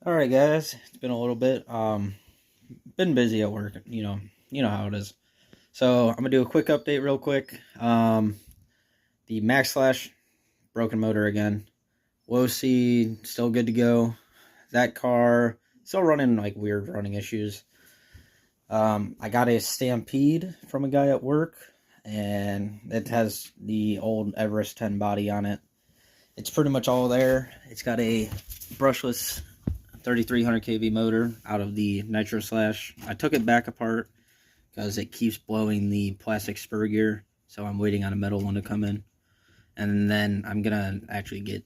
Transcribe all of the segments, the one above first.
Alright guys, it's been a little bit. Been busy at work, you know how it is. So I'm gonna do a quick update real quick. The Max Slash broken motor again. WOC still good to go. That car still running like weird running issues. I got a Stampede from a guy at work, and it has the old Everest 10 body on it. It's pretty much all there. It's got a brushless 3300 kV motor out of the Nitro Slash. I took it back apart because it keeps blowing the plastic spur gear, so I'm waiting on a metal one to come in. And then I'm gonna actually get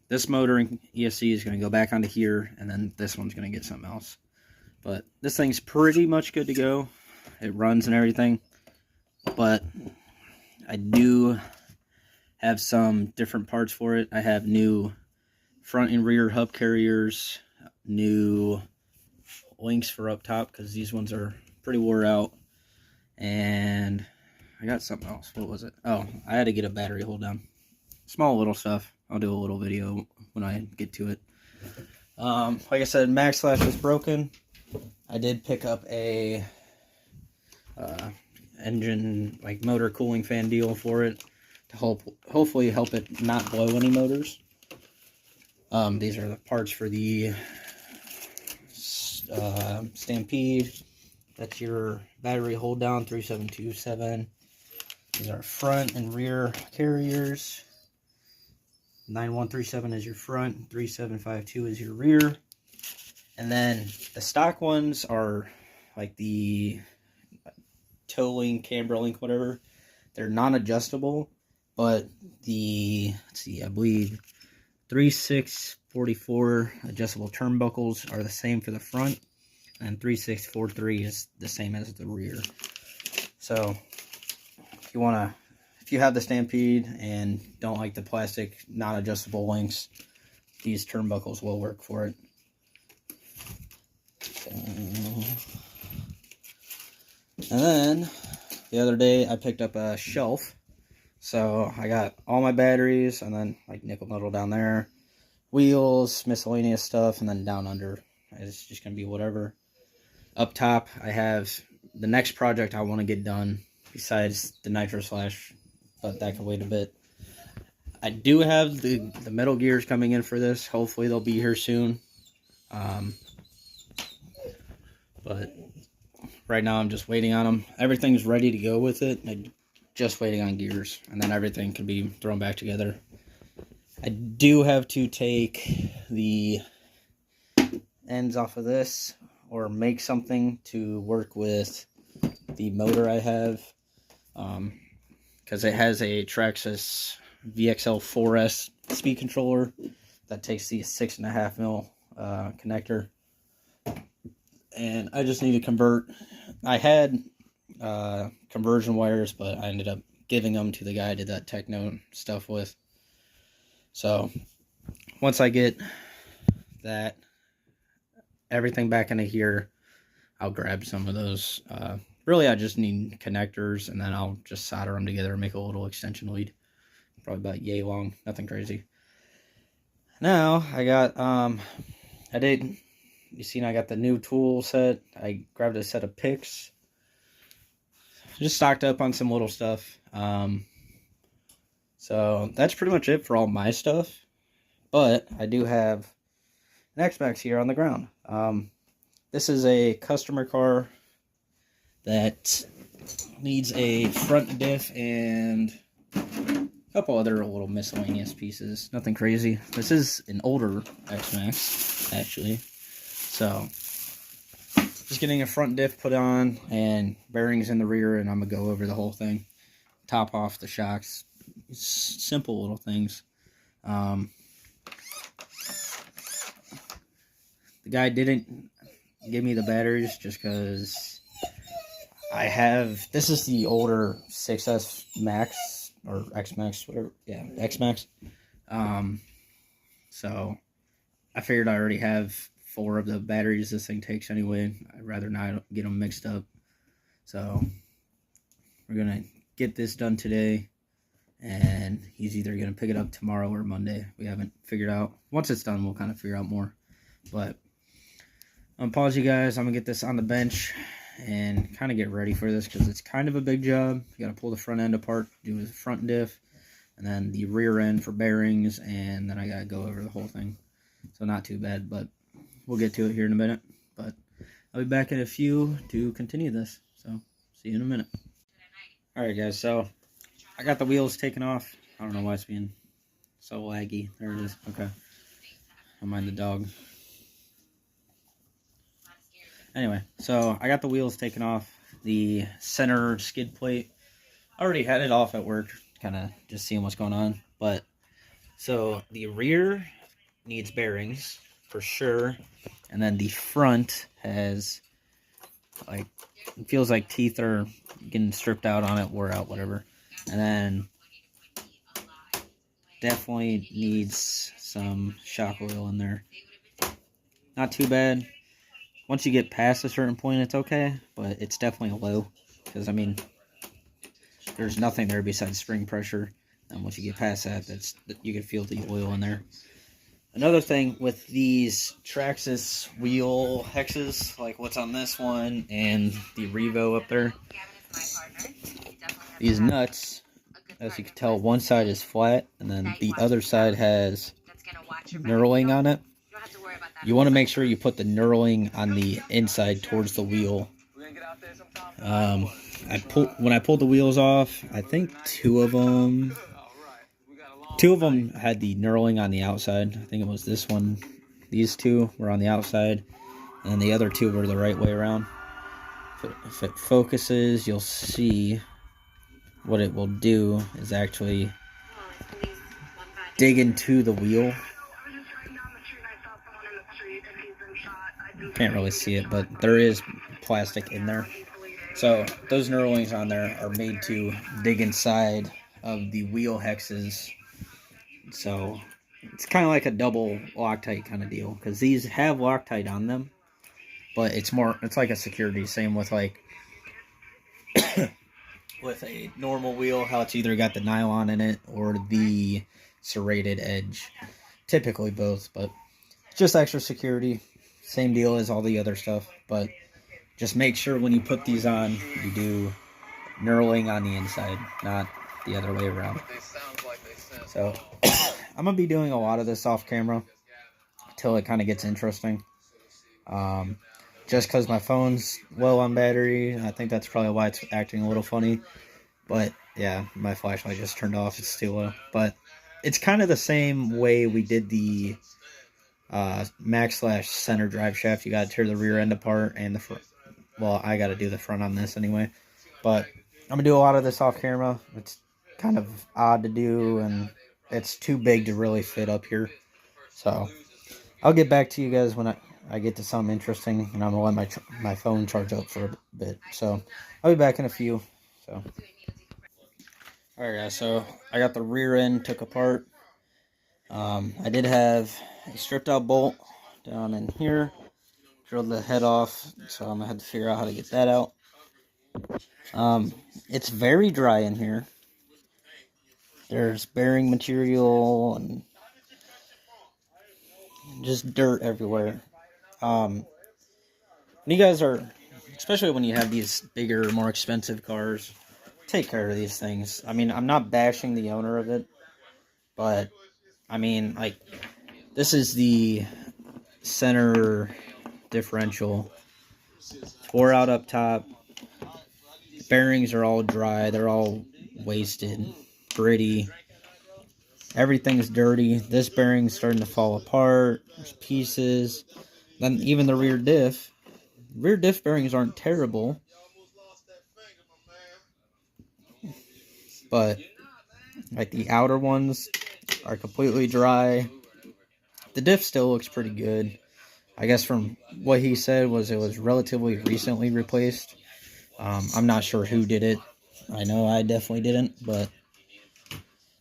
this motor and ESC is gonna go back onto here, and then this one's gonna get something else. But this thing's pretty much good to go. It runs and everything, but I do have some different parts for it. I have new front and rear hub carriers, new links for up top because these ones are pretty wore out, and I got something else. What was it? Oh, I had to get a battery hold down. Small little stuff. I'll do a little video when I get to it. Like I said, Max Slash is broken. I did pick up a engine, like motor cooling fan deal for it to hopefully help it not blow any motors. These are the parts for the Stampede. That's your battery hold down 3727. These are front and rear carriers. 9137 is your front, 3752 is your rear. And then the stock ones are like the toe link, camber link, whatever. They're non-adjustable, but the, let's see, I believe 3644 adjustable turnbuckles are the same for the front, and 3643 is the same as the rear. So if you have the Stampede and don't like the plastic non-adjustable links, these turnbuckles will work for it. And then the other day I picked up a shelf. So I got all my batteries, and then like nickel metal down there, wheels, miscellaneous stuff, and then down under it's just gonna be whatever. Up top I have the next project I want to get done besides the Nitro Slash, but that can wait a bit. I do have the metal gears coming in for this. Hopefully they'll be here soon. But right now I'm just waiting on them. Everything's ready to go with it. I'm just waiting on gears, and then everything can be thrown back together. I do have to take the ends off of this or make something to work with the motor I have, because it has a Traxxas VXL 4S speed controller that takes the 6.5 mil connector, and I just need to convert. I had conversion wires, but I ended up giving them to the guy I did that techno stuff with. So once I get that everything back into here, I'll grab some of those. Really I just need connectors, and then I'll just solder them together and make a little extension lead, probably about yay long, nothing crazy. Now I got you seen I got the new tool set. I grabbed a set of picks. Just stocked up on some little stuff. So that's pretty much it for all my stuff. But I do have an Xmaxx here on the ground. This is a customer car that needs a front diff and a couple other little miscellaneous pieces. Nothing crazy. This is an older Xmaxx, actually. So just getting a front diff put on and bearings in the rear, and I'm going to go over the whole thing. Top off the shocks. Simple little things. The guy didn't give me the batteries just because I have, this is the older 6S Max, or Xmaxx, whatever. Yeah, Xmaxx. So I figured I already have 4 of the batteries this thing takes anyway. I'd rather not get them mixed up. So we're gonna get this done today, and he's either going to pick it up tomorrow or Monday. We haven't figured out. Once it's done, we'll kind of figure out more. But pause, you guys. I'm going to get this on the bench and kind of get ready for this because it's kind of a big job. You got to pull the front end apart, do the front diff, and then the rear end for bearings, and then I got to go over the whole thing. So not too bad, but we'll get to it here in a minute. But I'll be back in a few to continue this. So see you in a minute. Alright guys, so I got the wheels taken off. I don't know why it's being so laggy. There it is. Okay. Don't mind the dog. Anyway, so I got the wheels taken off. The center skid plate, I already had it off at work, kind of just seeing what's going on. But so the rear needs bearings for sure, and then the front has, like, it feels like teeth are getting stripped out on it, wore out, whatever. And then definitely needs some shock oil in there. Not too bad. Once you get past a certain point, it's okay, but it's definitely low. Because, I mean, there's nothing there besides spring pressure. And once you get past that, you can feel the oil in there. Another thing with these Traxxas wheel hexes, like what's on this one and the Revo up there, these nuts, as you can tell, one side is flat and then the other side has knurling on it. You want to make sure you put the knurling on the inside towards the wheel. When I pulled the wheels off, I think two of them had the knurling on the outside. I think it was this one. These two were on the outside, and the other two were the right way around. If it focuses, you'll see what it will do is actually dig into the wheel. Can't really see it, but there is plastic in there. So those knurlings on there are made to dig inside of the wheel hexes. So it's kind of like a double Loctite kind of deal, because these have Loctite on them, but it's like a security. Same with like with a normal wheel, how it's either got the nylon in it or the serrated edge. Typically both, but just extra security. Same deal as all the other stuff, but just make sure when you put these on, you do knurling on the inside, not the other way around. So I'm going to be doing a lot of this off camera until it kind of gets interesting. Just because my phone's low on battery, I think that's probably why it's acting a little funny. But yeah, my flashlight just turned off, it's too low. But it's kind of the same way we did the Xmaxx / center drive shaft. You got to tear the rear end apart and the front. Well, I got to do the front on this anyway. But I'm going to do a lot of this off camera. It's kind of odd to do, and it's too big to really fit up here. So I'll get back to you guys when I get to something interesting, and I'm going to let my phone charge up for a bit. So I'll be back in a few. So alright guys, so I got the rear end took apart. I did have a stripped out bolt down in here. Drilled the head off, so I'm going to have to figure out how to get that out. It's very dry in here. There's bearing material and just dirt everywhere. When you guys are, especially when you have these bigger, more expensive cars, take care of these things. I mean, I'm not bashing the owner of it, but, I mean, like, this is the center differential. Wore out up top. Bearings are all dry. They're all wasted, gritty. Everything's dirty. This bearing's starting to fall apart. There's pieces. Then even the rear diff. Rear diff bearings aren't terrible, but like the outer ones are completely dry. The diff still looks pretty good. I guess from what he said was it was relatively recently replaced. I'm not sure who did it. I know I definitely didn't, but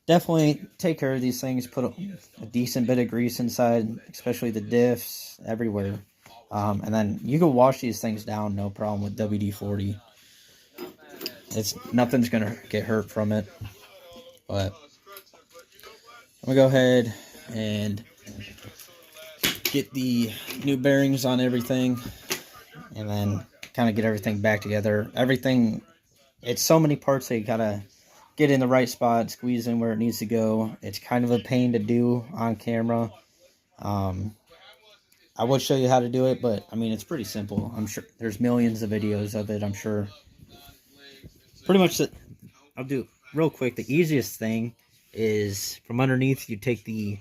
definitely take care of these things. Put a decent bit of grease inside, especially the diffs, everywhere. And then you can wash these things down, no problem, with WD-40. Nothing's gonna get hurt from it. But I'm gonna go ahead and get the new bearings on everything, and then kind of get everything back together. Everything, it's so many parts that you gotta get in the right spot, squeeze in where it needs to go. It's kind of a pain to do on camera. I would show you how to do it, but I mean, it's pretty simple. I'm sure there's millions of videos of it, I'm sure. Pretty much, I'll do real quick. The easiest thing is from underneath, you take the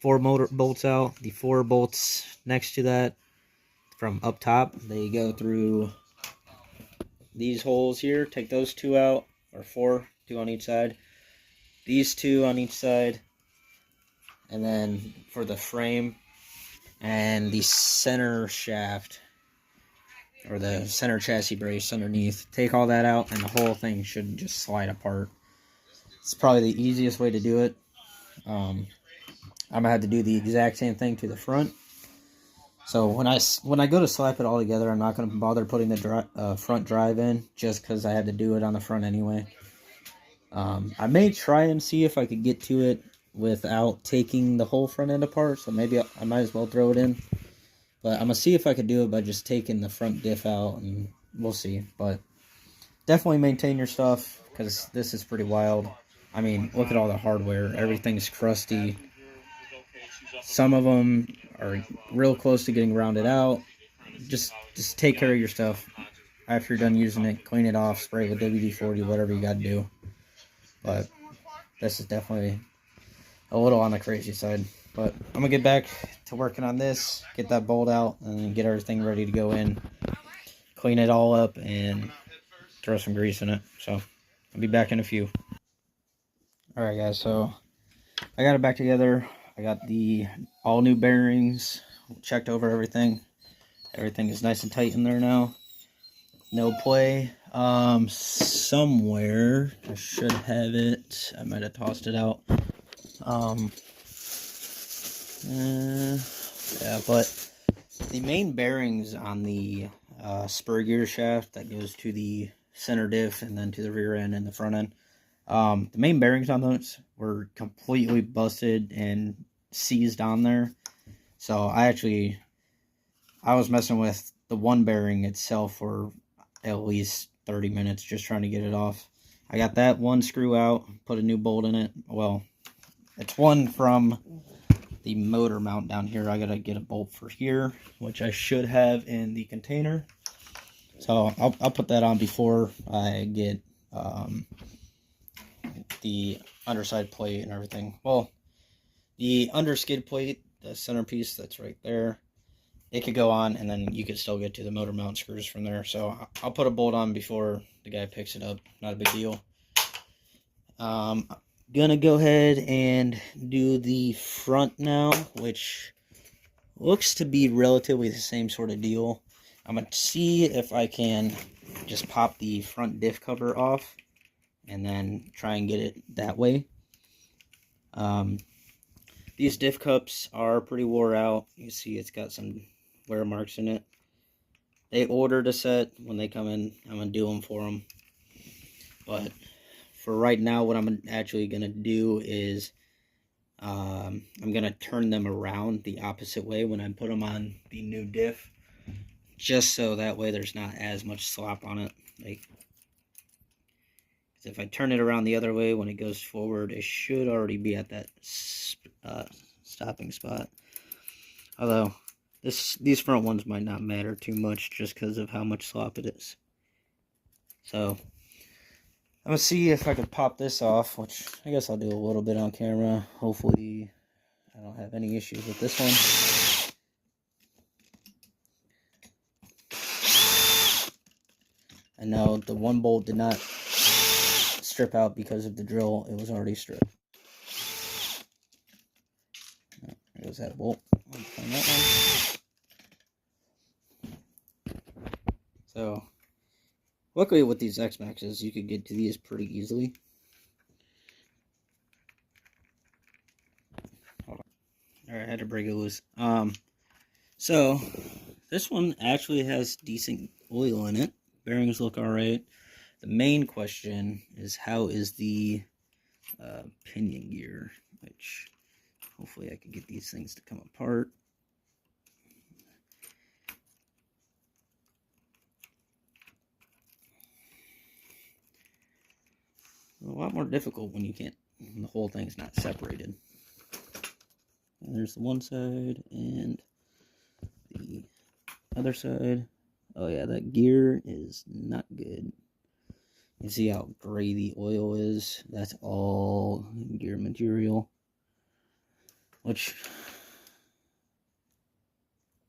4 motor bolts out, the 4 bolts next to that from up top. They go through these holes here. Take those 2 out, or 4, 2 on each side. These 2 on each side. And then for the frame and the center shaft, or the center chassis brace underneath, take all that out and the whole thing should just slide apart. It's probably the easiest way to do it. I'm gonna have to do the exact same thing to the front. So when I go to slap it all together, I'm not gonna bother putting the front drive in, just because I had to do it on the front anyway. I may try and see if I could get to it without taking the whole front end apart. So maybe I might as well throw it in. But I'm gonna see if I could do it by just taking the front diff out, and we'll see. But definitely maintain your stuff, because this is pretty wild. I mean, look at all the hardware. Everything's crusty. Some of them are real close to getting rounded out. Just take care of your stuff. After you're done using it, clean it off, spray with WD-40, whatever you gotta do. But this is definitely a little on the crazy side. But I'm gonna get back to working on this, get that bolt out, and get everything ready to go in. Clean it all up and throw some grease in it. So I'll be back in a few. Alright guys, so I got it back together. I got the all new bearings, checked over everything. Everything is nice and tight in there now. No play. Somewhere I should have it. I might have tossed it out. Yeah, but the main bearings on the spur gear shaft that goes to the center diff and then to the rear end and the front end, the main bearings on those were completely busted and seized on there. So I was messing with the one bearing itself for at least 30 minutes just trying to get it off. I got that one screw out, put a new bolt in it. Well, it's one from the motor mount down here. I gotta get a bolt for here, which I should have in the container. So I'll put that on before I get the underside plate and everything. Well, the under skid plate, the centerpiece that's right there, it could go on, and then you could still get to the motor mount screws from there. So I'll put a bolt on before the guy picks it up. Not a big deal. Gonna go ahead and do the front now, which looks to be relatively the same sort of deal. I'm gonna see if I can just pop the front diff cover off and then try and get it that way. These diff cups are pretty wore out. You see it's got some wear marks in it. They ordered a set. When they come in, I'm gonna do them for them. But for right now, what I'm actually gonna do is I'm gonna turn them around the opposite way when I put them on the new diff, just so that way there's not as much slop on it. Like, if I turn it around the other way when it goes forward, it should already be at that stopping spot. Although these front ones might not matter too much just because of how much slop it is. So I'm gonna see if I can pop this off, which I guess I'll do a little bit on camera. Hopefully I don't have any issues with this one. I know the one bolt did not strip out because of the drill. It was already stripped. There goes that bolt. I'll find that one. So luckily with these Xmaxxes, you could get to these pretty easily. Hold on. Alright, I had to break it loose. So this one actually has decent oil in it. Bearings look alright. The main question is, how is the pinion gear, which hopefully I can get these things to come apart. A lot more difficult when the whole thing's not separated. And there's the one side and the other side. Oh yeah, that gear is not good. You see how gray the oil is? That's all gear material. Which,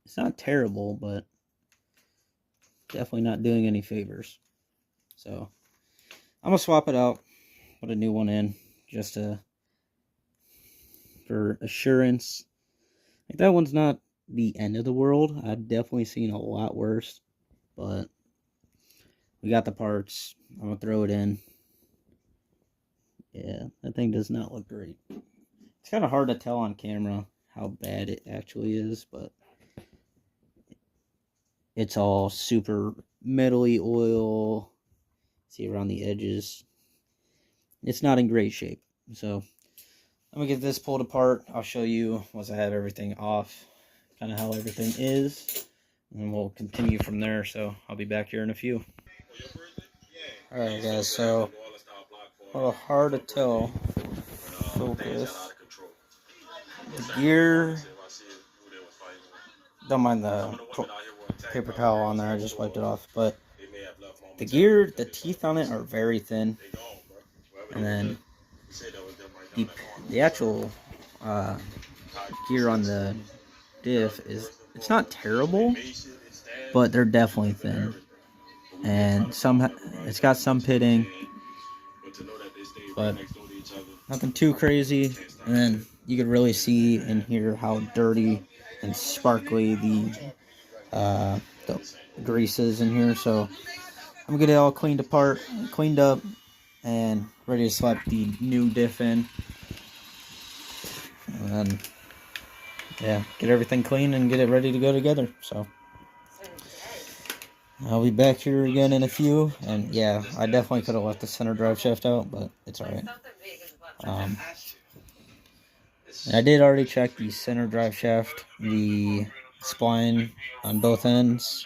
it's not terrible, but definitely not doing any favors. So, I'm going to swap it out, put a new one in, just for assurance. Like, that one's not the end of the world. I've definitely seen a lot worse, but we got the parts. I'm going to throw it in. Yeah, that thing does not look great. It's kind of hard to tell on camera how bad it actually is, but it's all super metally oil. See around the edges. It's not in great shape. So I'm gonna get this pulled apart. I'll show you once I have everything off, kind of how everything is, and we'll continue from there. So I'll be back here in a few. Alright guys, so a little hard to tell. Focus. The gear, don't mind the paper towel on there, I just wiped it off, but the gear, the teeth on it are very thin, and then the actual gear on the diff it's not terrible, but they're definitely thin, and it's got some pitting, but nothing too crazy. And then you could really see and hear how dirty and sparkly the grease is in here. So I'm gonna get it all cleaned up, and ready to slap the new diff in. And then, yeah, get everything clean and get it ready to go together. So I'll be back here again in a few. And yeah, I definitely could have left the center drive shaft out, but it's alright. I did already check the center drive shaft. The spline on both ends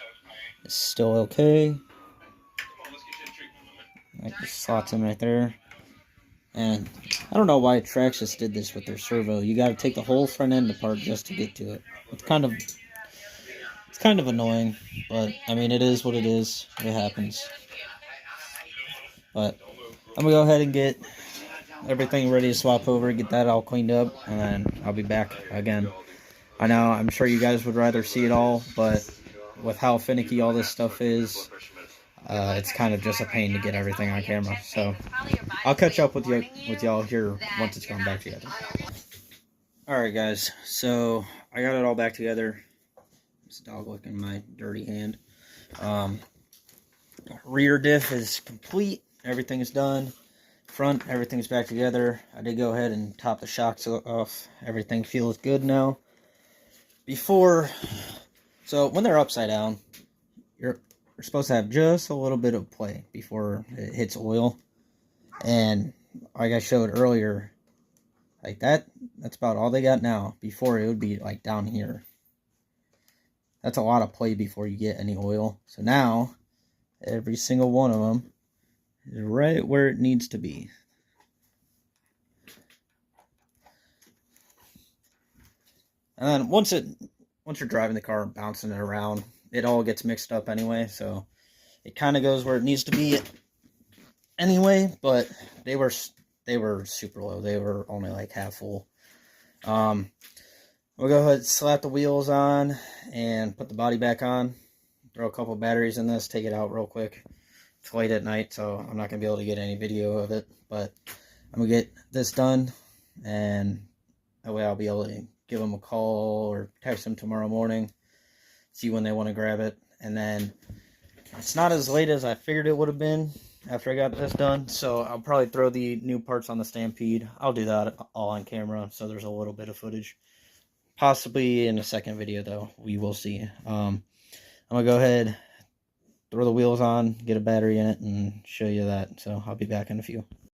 is still okay. Like, the slots in right there. And I don't know why Traxxas did this with their servo. You got to take the whole front end apart just to get to it. It's kind of annoying, but I mean, it is what it is. It happens. But I'm gonna go ahead and get everything ready to swap over, get that all cleaned up, and then I'll be back again. I know, I'm sure you guys would rather see it all, but with how finicky all this stuff is, it's kind of just a pain to get everything on camera. So I'll catch up with y'all here once it's gone back together. Alright guys, so I got it all back together. This dog licking my dirty hand. Rear diff is complete. Everything is done. Front, everything's back together. I did go ahead and top the shocks off. Everything feels good now. So when they're upside down, you're supposed to have just a little bit of play before it hits oil. And like I showed earlier, like that's about all they got now. Before, it would be like down here. That's a lot of play before you get any oil. So now, every single one of them is right where it needs to be. And then once you're driving the car and bouncing it around, it all gets mixed up anyway. So it kind of goes where it needs to be anyway. But they were super low. They were only like half full. We'll go ahead and slap the wheels on and put the body back on. Throw a couple batteries in this, take it out real quick. It's late at night, so I'm not going to be able to get any video of it. But I'm going to get this done, and that way I'll be able to give them a call or text them tomorrow morning, see when they want to grab it. And then it's not as late as I figured it would have been after I got this done, so I'll probably throw the new parts on the Stampede. I'll do that all on camera, so there's a little bit of footage. Possibly in a second video, though. We will see. I'm going to go ahead, throw the wheels on, get a battery in it, and show you that. So I'll be back in a few.